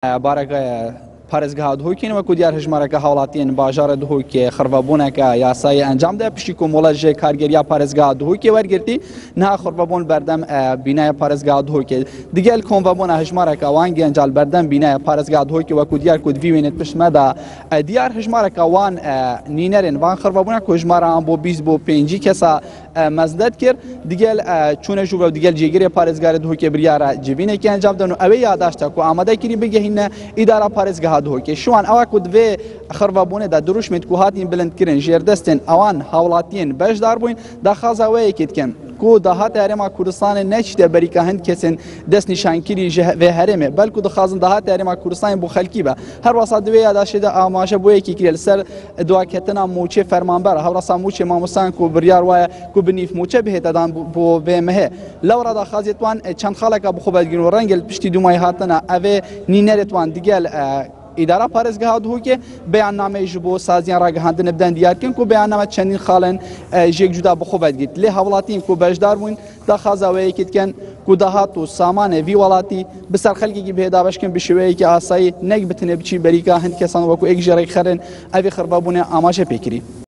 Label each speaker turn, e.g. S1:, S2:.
S1: بارك پارێزگەها دهۆکێنەوە کو دیار هژمارەکە هاوڵاتیان باژارە دهۆکێ خڕڤەبوونەکە یاسای ئەنجام دا پشتی کۆمەڵە کارگەریە پارێزگەها دهۆکێ وەرگرتی نها خڕڤەبوون بەردەم بینایە پارێزگەها دهۆکێ دیگەل کۆمڤەبوونە هژمارەکە وان گەنجال بەردەم بینایە پارێزگەها دهۆکێ وەکو دیار کو دویوێنێت پشتمەدا دیار هژمارەکە وان نینەرێن وان خڕڤەبوونە کو هژمارەیان بۆ 20 بۆ 5 کەسە مەزدەت کرد دیگەل چوونە ژوورە و دیگەل جێگیری پارێزگارە دهۆکێ بریارە جبینێکی ئەنجام دەن و ئەوەی یاداشتە کو ئامادەکردی بگەهینە ئیدارە پارێزگەها دهۆکێ شوان ئەوە کو دوێ خڕڤەبوونێدا دروشمێت کو هاتین بلندکردن ژێردەستێن ئەوان هاوڵاتیان بەشدار بووین داخوازەوەیەکێت کەن کو داهات هەرێما کوردستانê neçîte berîka hin kesên dest nîşankirî ji vê herêmê belku dixwazin dahat herêma Kurdistanê bû xelkî be her wasa divê yadaşê de amaje bû yekî kiriye li ser duaketina mûçê fermanber hewrasa mûçê mamosteyan ku biryar waye ku bi nîv mûçe bihête dan bû vê mehê lewra daxwazê wan çend xaleka bixwebergirin û rengel piştî dûmayê hatina evê nînerê wan digel İdara Parêzgeha Duhokê beyannameyê ji bo saziyan ragihandinê bidin diyar kirin ku beyanname çendîn xalên jêk cuda bixwe digît lê hewlatiyên ku bejdar bûn daxwaza wê yekîtken ku dahat û samanê vî welatî bi ser xelkekî bihêda beşkin bi şêweyekî asayî nek bitine biçî berîka hin kesan wekû êk ji rêkxerên evê xirvebûnê amaje pêkirî.